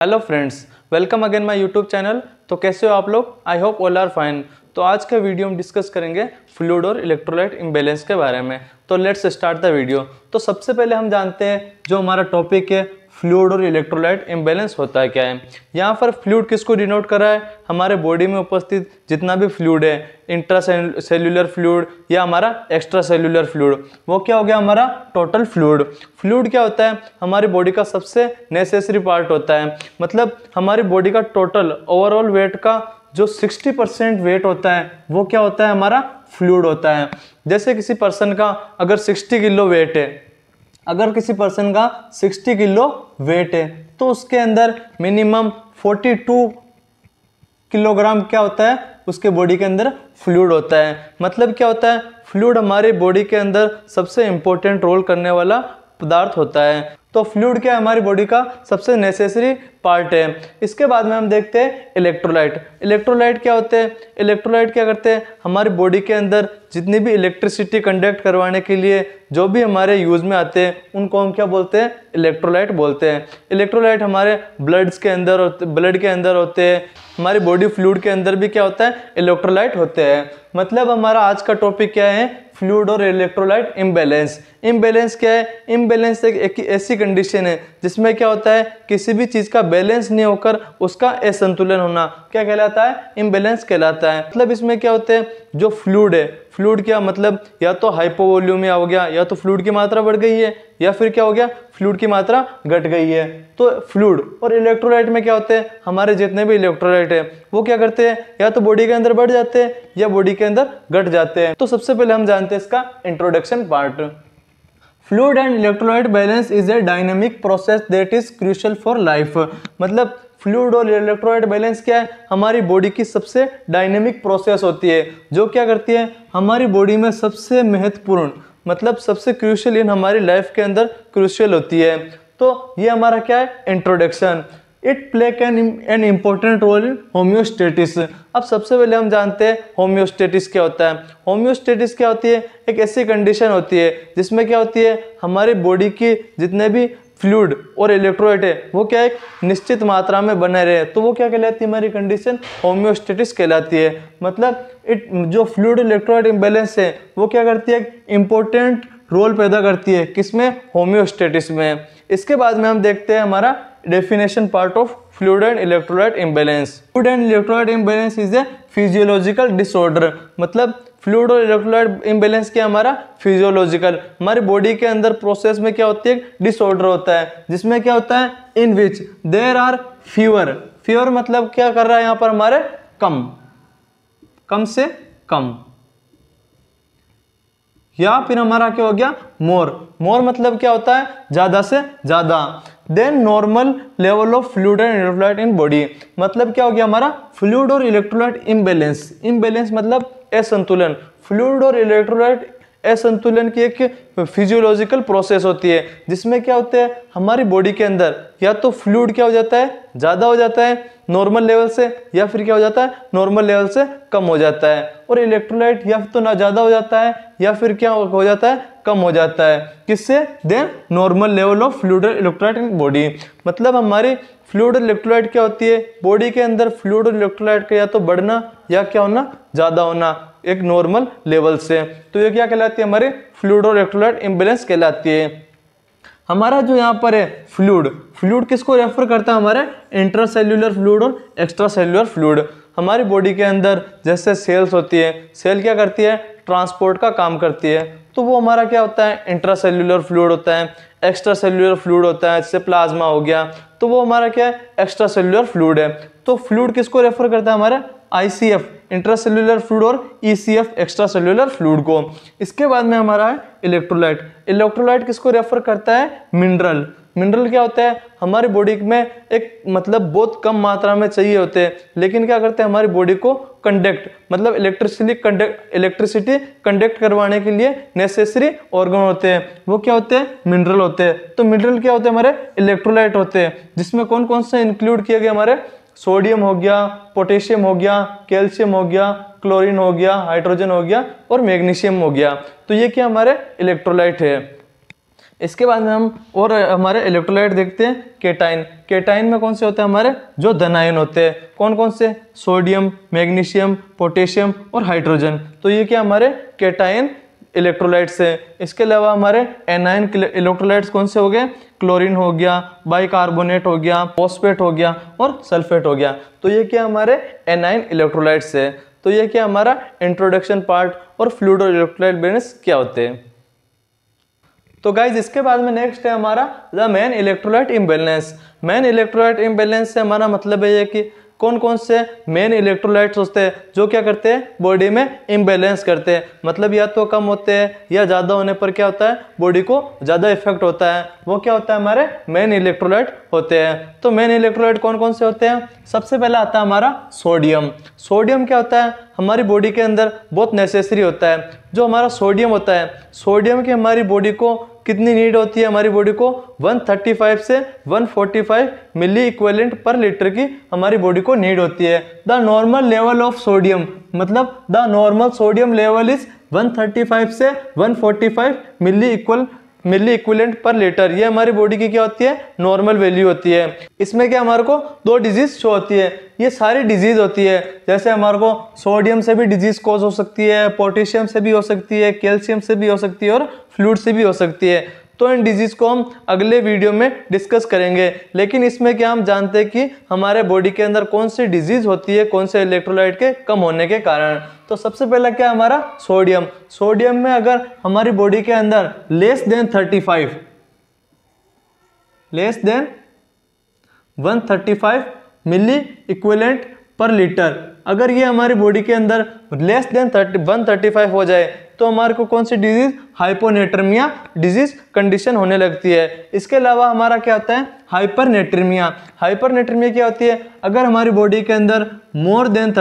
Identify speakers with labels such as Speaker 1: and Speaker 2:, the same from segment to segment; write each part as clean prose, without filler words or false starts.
Speaker 1: Hello friends, welcome again my YouTube channel. तो कैसे हो आप लोग? I hope all are fine. तो आज का वीडियो हम डिस्कस करेंगे फ्लूइड और इलेक्ट्रोलाइट इम्बैलेंस के बारे में। तो लेट्स स्टार्ट द वीडियो। तो सबसे पहले हम जानते हैं जो हमारा टॉपिक है फ्लूइड और इलेक्ट्रोलाइट इम्बैलेंस होता है क्या है। यहाँ पर फ्लूइड किसको डिनोट कर रहा है? हमारे बॉडी में उपस्थित जितना भी फ्लूइड है, इंट्रा सेल्यूलर फ्लूइड या हमारा एक्स्ट्रा सेल्यूलर फ्लूइड, वो क्या हो गया हमारा टोटल फ्लूइड। फ्लूइड क्या होता है? हमारी बॉडी का सबसे नेसेसरी पार्ट होता है। मतलब हमारी बॉडी का टोटल ओवरऑल वेट का जो 60% वेट होता है वो क्या होता है? हमारा फ्लूइड होता है। जैसे किसी पर्सन का अगर 60 किलो वेट है, अगर किसी पर्सन का 60 किलो वेट है तो उसके अंदर मिनिमम 42 किलोग्राम क्या होता है? उसके बॉडी के अंदर फ्लूइड होता है। मतलब क्या होता है? फ्लूइड हमारे बॉडी के अंदर सबसे इंपॉर्टेंट रोल करने वाला पदार्थ होता है। तो फ्लूइड क्या है? हमारी बॉडी का सबसे नेसेसरी पार्ट है। इसके बाद में हम देखते हैं इलेक्ट्रोलाइट। इलेक्ट्रोलाइट क्या होते हैं? इलेक्ट्रोलाइट क्या करते हैं? हमारी बॉडी के अंदर जितनी भी इलेक्ट्रिसिटी कंडक्ट करवाने के लिए जो भी हमारे यूज में आते हैं उनको हम क्या बोलते हैं? इलेक्ट्रोलाइट बोलते हैं। इलेक्ट्रोलाइट हमारे ब्लड के अंदर होते हैं। हमारी बॉडी फ्लूइड के अंदर भी क्या होता है? इलेक्ट्रोलाइट होते हैं। मतलब हमारा आज का टॉपिक क्या है? फ्लूइड और इलेक्ट्रोलाइट इम्बैलेंस। इम्बैलेंस क्या है? इम्बैलेंस एक ऐसी कंडीशन है जिसमें क्या होता है? किसी भी चीज का बैलेंस नहीं होकर उसका असंतुलन होना क्या कहलाता है? इम्बैलेंस कहलाता है। मतलब इसमें क्या होते हैं? जो फ्लूइड है, फ्लूइड क्या मतलब या तो हाइपोवॉल्यूमिया हो गया, या तो फ्लूइड की मात्रा बढ़ गई है, या फिर क्या हो गया? फ्लूइड की मात्रा घट गई है। तो फ्लूइड और इलेक्ट्रोलाइट में क्या होते हैं? हमारे जितने भी इलेक्ट्रोलाइट है वो क्या करते हैं? या तो बॉडी के अंदर बढ़ जाते हैं या बॉडी के अंदर घट जाते हैं। तो सबसे पहले हम जानते हैं इसका introduction part. Fluid and electrolyte balance is a dynamic process that is crucial for life. मतलब फ्लूइड और इलेक्ट्रोलाइट बैलेंस क्या है? हमारी बॉडी की सबसे डायनेमिक प्रोसेस होती है जो क्या करती है? हमारी बॉडी में सबसे महत्वपूर्ण, मतलब सबसे क्रूशियल इन हमारी लाइफ के अंदर क्रूशियल होती है। तो ये हमारा क्या है? Introduction. It play an important role in homeostasis. अब सबसे पहले हम जानते हैं होम्योस्टेटिस क्या होता है। होम्योस्टेटिस क्या होती है? एक ऐसी कंडीशन होती है जिसमें क्या होती है? हमारी बॉडी की जितने भी फ्लूइड और इलेक्ट्रोलाइट है वो क्या एक निश्चित मात्रा में बने रहे, तो वो क्या कहलाती है? हमारी कंडीशन होम्योस्टेटिस कहलाती है। मतलब जो फ्लूइड इलेक्ट्रोलाइट इम्बैलेंस है वो क्या करती है? इंपॉर्टेंट रोल पैदा करती है किसमें? होम्योस्टेटिस में। इसके बाद में हम देखते हैं हमारा definition part of fluid and electrolyte imbalance. Fluid and electrolyte imbalance is a physiological disorder. मतलब फ्लूइड और इलेक्ट्रोलाइट इम्बैलेंस क्या? हमारा फिजियोलॉजिकल, हमारी बॉडी के अंदर प्रोसेस में क्या होती है? डिसऑर्डर होता है जिसमें क्या होता है? In which there are fever. Fever मतलब क्या कर रहा है यहाँ पर? हमारे कम से कम, या फिर हमारा क्या हो गया? मोर मतलब क्या होता है? ज्यादा से ज्यादा। Then normal level of fluid and electrolyte in body. मतलब क्या हो गया हमारा? फ्लूइड और इलेक्ट्रोलाइट इम्बैलेंस। इम्बैलेंस मतलब असंतुलन। फ्लूइड और इलेक्ट्रोलाइट असंतुलन की एक फिजियोलॉजिकल प्रोसेस होती है जिसमें क्या होता है? हमारी बॉडी के अंदर या तो फ्लूइड क्या हो जाता है? ज्यादा हो जाता है नॉर्मल लेवल से, या फिर क्या हो जाता है? नॉर्मल लेवल से कम हो जाता है। और इलेक्ट्रोलाइट या तो ना ज्यादा हो जाता है या फिर क्या हो जाता है? कम हो जाता है। किससे? Then normal level of fluid और इलेक्ट्रोलाइट इन बॉडी। मतलब हमारी फ्लूइड और इलेक्ट्रोलाइट क्या होती है? बॉडी के अंदर फ्लूइड और इलेक्ट्रोलाइट का या तो बढ़ना या क्या होना? ज्यादा होना एक नॉर्मल लेवल से। तो ये क्या कहलाती है? हमारी फ्लूइड और इलेक्ट्रोलाइट इम्बैलेंस कहलाती है। हमारा जो यहाँ पर है फ्लूइड किसको रेफर करता है? हमारे इंट्रासेल्यूलर फ्लूइड और एक्स्ट्रा सेल्यूलर फ्लूइड। हमारी बॉडी के अंदर जैसे सेल्स होती है, सेल क्या करती है? ट्रांसपोर्ट का काम करती है। तो वो हमारा क्या होता है? इंट्रासेल्यूलर फ्लूइड होता है। एक्स्ट्रा सेल्यूलर फ्लूइड होता है, जैसे प्लाज्मा हो गया, तो वो हमारा क्या है? एक्स्ट्रा सेल्यूलर फ्लूइड है। तो फ्लूइड किसको रेफर करता है? हमारे ICF इंट्रासेल्यूलर फ्लूइड और ECF एक्स्ट्रा सेल्यूलर फ्लूइड को। इसके बाद में हमारा है इलेक्ट्रोलाइट। इलेक्ट्रोलाइट किसको रेफर करता है? मिनरल। मिनरल क्या होता है? हमारी बॉडी में एक मतलब बहुत कम मात्रा में चाहिए होते हैं, लेकिन क्या करते हैं? हमारी बॉडी को कंडक्ट मतलब इलेक्ट्रिसिटी कंडक्ट करवाने के लिए नेसेसरी ऑर्गन होते हैं, वो क्या होते हैं? मिनरल होते हैं। तो मिनरल क्या होते हैं? हमारे इलेक्ट्रोलाइट होते हैं, जिसमें कौन कौन से इंक्लूड किए गए? हमारे सोडियम हो गया, पोटेशियम हो गया, कैल्शियम हो गया, क्लोरीन हो गया, हाइड्रोजन हो गया और मैग्नीशियम हो गया। तो ये क्या? हमारे इलेक्ट्रोलाइट है। इसके बाद में हम और हमारे इलेक्ट्रोलाइट देखते हैं केटाइन। केटाइन में कौन से होते हैं हमारे जो धन आयन होते हैं, कौन कौन से, सोडियम, मैग्नीशियम, पोटेशियम और हाइड्रोजन। तो ये क्या हमारे केटाइन इलेक्ट्रोलाइट्स है। इसके अलावा हमारे एनायन इलेक्ट्रोलाइट्स कौन से हो गए, क्लोरीन हो गया, बाइकार्बोनेट हो गया, फॉस्फेट हो गया और सल्फेट हो गया। तो ये क्या हमारे एनायन इलेक्ट्रोलाइट्स है। तो ये क्या हमारा इंट्रोडक्शन पार्ट और फ्लूइड और इलेक्ट्रोलाइट बैलेंस क्या होते हैं। तो गाइज इसके बाद में नेक्स्ट है हमारा the main electrolyte imbalance. Main electrolyte imbalance से हमारा मतलब है ये कि कौन कौन से मेन इलेक्ट्रोलाइट्स होते हैं जो क्या करते हैं, बॉडी में इम्बैलेंस करते हैं। मतलब या तो कम होते हैं या ज़्यादा होने पर क्या होता है, बॉडी को ज़्यादा इफेक्ट होता है। वो क्या होता है, हमारे मेन इलेक्ट्रोलाइट होते हैं। तो मेन इलेक्ट्रोलाइट कौन कौन से होते हैं, सबसे पहला आता है हमारा सोडियम। सोडियम क्या होता है, हमारी बॉडी के अंदर बहुत नेसेसरी होता है। जो हमारा सोडियम होता है, सोडियम की हमारी बॉडी को कितनी नीड होती है, हमारी बॉडी को 135 से 145 मिली इक्विवेलेंट पर लीटर की हमारी बॉडी को नीड होती है। The normal level of sodium, मतलब the normal sodium level is 135 से 145 मिली इक्विवेलेंट पर लीटर। ये हमारी बॉडी की क्या होती है, नॉर्मल वैल्यू होती है। इसमें क्या हमारे को दो डिजीज शो होती है, ये सारी डिजीज होती है। जैसे हमारे को सोडियम से भी डिजीज कॉज हो सकती है, पोटेशियम से भी हो सकती है, कैल्शियम से भी हो सकती है और फ्लूइड से भी हो सकती है। तो इन डिजीज को हम अगले वीडियो में डिस्कस करेंगे। लेकिन इसमें क्या हम जानते हैं कि हमारे बॉडी के अंदर कौन सी डिजीज होती है, कौन से इलेक्ट्रोलाइट के कम होने के कारण। तो सबसे पहला क्या है हमारा सोडियम। सोडियम में अगर हमारी बॉडी के अंदर लेस देन 135 मिली इक्विवेलेंट पर लीटर, अगर ये हमारी बॉडी के अंदर लेस देन 135 हो जाए तो हमारे को कौन सी डिजीज, हाइपोनेट्रीमिया डिजीज कंडीशन होने लगती है। इसके अलावा हमारा क्या होता है, हाइपरनेट्रीमिया। हाइपरनेट्रीमिया क्या होती है, अगर हमारी बॉडी के अंदर मोर देन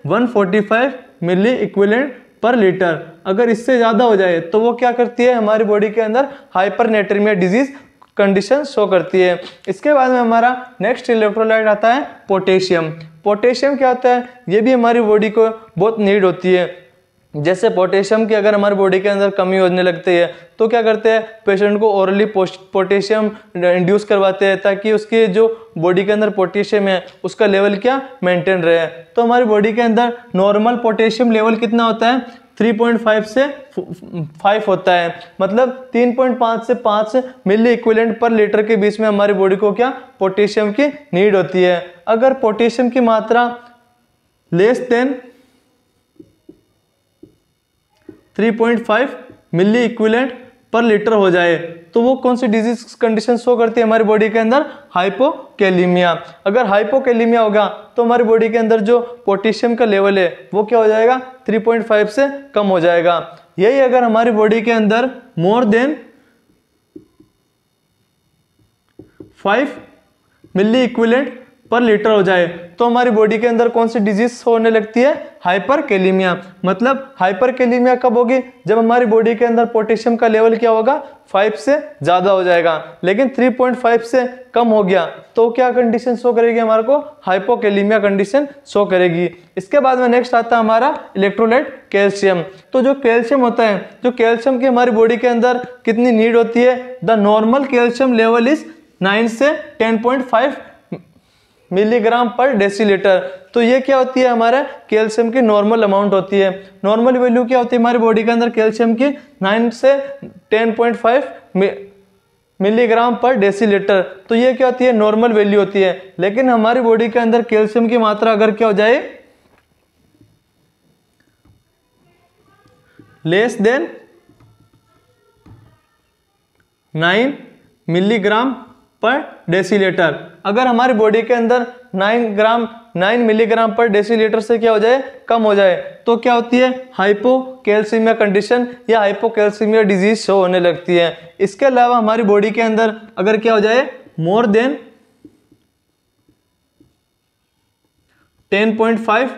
Speaker 1: 145 मिली इक्विवेलेंट पर लीटर, अगर इससे ज़्यादा हो जाए तो वो क्या करती है, हमारी बॉडी के अंदर हाइपरनेट्रीमिया डिजीज कंडीशन शो करती है। इसके बाद में हमारा नेक्स्ट इलेक्ट्रोलाइट आता है पोटेशियम। पोटेशियम क्या होता है, ये भी हमारी बॉडी को बहुत नीड होती है। जैसे पोटेशियम की अगर हमारी बॉडी के अंदर कमी होने लगती है तो क्या करते हैं, पेशेंट को ओरली पोटेशियम इंड्यूस करवाते हैं ताकि उसकी जो बॉडी के अंदर पोटेशियम है उसका लेवल क्या मेंटेन रहे। तो हमारी बॉडी के अंदर नॉर्मल पोटेशियम लेवल कितना होता है, 3.5 से 5 होता है। मतलब 3.5 से 5 मिली इक्विवेलेंट पर लीटर के बीच में हमारी बॉडी को क्या, पोटेशियम की नीड होती है। अगर पोटेशियम की मात्रा लेस देन 3.5 मिली इक्विवेलेंट पर लीटर हो जाए तो वो कौन सी डिजीज कंडीशन शो करती है हमारी बॉडी के अंदर, हाइपोकैलीमिया। अगर हाइपोकैलीमिया होगा तो हमारी बॉडी के अंदर जो पोटेशियम का लेवल है वो क्या हो जाएगा, 3.5 से कम हो जाएगा। यही अगर हमारी बॉडी के अंदर मोर देन 5 मिली इक्विवेलेंट पर लीटर हो जाए तो हमारी बॉडी के अंदर कौन सी डिजीज होने लगती है, हाइपरकैलीमिया। मतलब हाइपरकैलीमिया कब होगी, जब हमारी बॉडी के अंदर पोटेशियम का लेवल क्या होगा, 5 से ज़्यादा हो जाएगा। लेकिन 3.5 से कम हो गया तो क्या कंडीशन शो करेगी, हमारे को हाइपोकैलीमिया कंडीशन शो करेगी। इसके बाद में नेक्स्ट आता है हमारा इलेक्ट्रोलाइट कैल्शियम। तो जो कैल्शियम होता है, जो कैल्शियम की हमारी बॉडी के अंदर कितनी नीड होती है, the normal calcium level is 9 से 10.5 मिलीग्राम पर डेसीलीटर। तो ये क्या होती है, हमारा कैल्शियम की नॉर्मल अमाउंट होती है। नॉर्मल वैल्यू क्या होती है हमारी बॉडी के अंदर कैल्शियम की, 9 से 10.5 मिलीग्राम पर डेसीलीटर। तो ये क्या होती है, नॉर्मल वैल्यू होती है। लेकिन हमारी बॉडी के अंदर कैल्शियम की मात्रा अगर क्या हो जाए, लेस देन 9 मिलीग्राम पर डेसीलीटर, अगर हमारी बॉडी के अंदर 9 मिलीग्राम पर डेसीलीटर से क्या हो जाए, कम हो जाए तो क्या होती है, हाइपोकैल्सीमिया कंडीशन या हाइपोकैल्सीमिया डिजीज शो होने लगती है। इसके अलावा हमारी बॉडी के अंदर अगर क्या हो जाए, मोर देन 10.5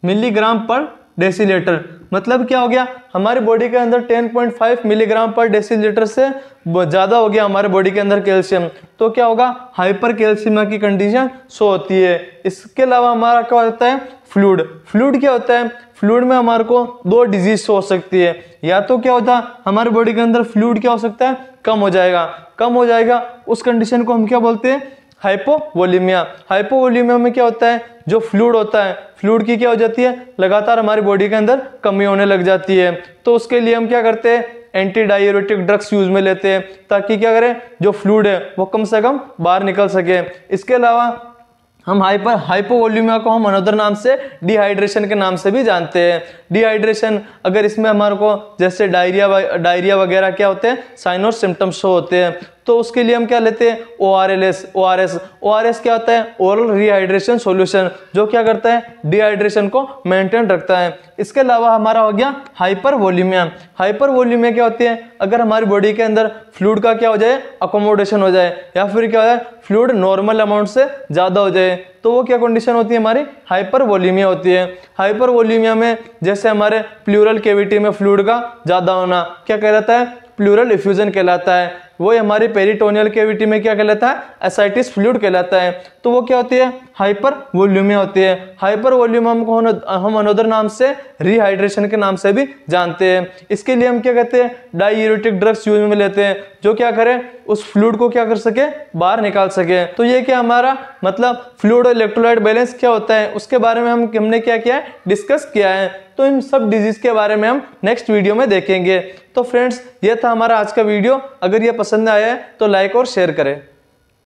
Speaker 1: मिलीग्राम पर डेसीलीटर। मतलब क्या हो गया, हमारी बॉडी के अंदर 10.5 मिलीग्राम पर डेसीलीटर से ज़्यादा हो गया हमारे बॉडी के अंदर कैल्शियम, तो क्या होगा, हाइपर कैल्शियम की कंडीशन शो होती है। इसके अलावा हमारा क्या होता है, फ्लूइड। फ्लूइड क्या होता है, फ्लूइड में हमारे को दो डिजीज हो सकती है। या तो क्या होता है, हमारे बॉडी के अंदर फ्लूइड क्या हो सकता है, कम हो जाएगा, उस कंडीशन को हम क्या बोलते हैं, हाइपोवोलीमिया। हाइपोवोलीमिया में क्या होता है, जो फ्लूइड होता है, फ्लूइड की क्या हो जाती है, लगातार हमारी बॉडी के अंदर कमी होने लग जाती है। तो उसके लिए हम क्या करते हैं, एंटी डाययूरेटिक ड्रग्स यूज में लेते हैं, ताकि क्या करें, जो फ्लूइड है वो कम से कम बाहर निकल सके। इसके अलावा हम हाइपोवोलीमिया को हम अनदर नाम से डिहाइड्रेशन के नाम से भी जानते हैं। डिहाइड्रेशन, अगर इसमें हमारे को जैसे डायरिया वगैरह क्या होते हैं, साइन और सिम्टम्स शो होते हैं, तो उसके लिए हम क्या लेते हैं, ORS क्या होता है, ओरल रिहाइड्रेशन सॉल्यूशन, जो क्या करता है, डिहाइड्रेशन को मेंटेन रखता है। इसके अलावा हमारा हो गया हाइपरवोलीमिया। हाइपरवोलीमिया क्या होती है, अगर हमारी बॉडी के अंदर फ्लूइड का क्या हो जाए, अकोमोडेशन हो जाए, या फिर क्या हो जाए, फ्लूइड नॉर्मल अमाउंट से ज़्यादा हो जाए, तो वो क्या कंडीशन होती है, हमारी हाइपरवोलीमिया होती है। हाइपरवोलीमिया में जैसे हमारे प्लूरल कैविटी में फ्लूइड का ज़्यादा होना क्या कहलाता है, प्लूरल इफ्यूजन कहलाता है। वो हमारी पेरिटोनियल कैविटी में क्या कहलाता है, एसाइटिस फ्लूइड कहलाता है। तो वो क्या होती है, हाइपरवोल्यूमिया होती है। हाइपरवोल्यूमिया को हम अनदर नाम से रिहाइड्रेशन के नाम से भी जानते हैं। इसके लिए हम क्या कहते हैं, डाययूरेटिक ड्रग्स यूज में लेते हैं, जो क्या करें, उस फ्लूइड को क्या कर सके, बाहर निकाल सके। तो ये क्या हमारा मतलब फ्लूइड और इलेक्ट्रोलाइट बैलेंस क्या होता है, उसके बारे में हमने क्या किया है, डिस्कस किया है। तो इन सब डिजीज के बारे में हम नेक्स्ट वीडियो में देखेंगे। तो फ्रेंड्स, ये था हमारा आज का वीडियो। अगर ये पसंद आया है तो लाइक और शेयर करें।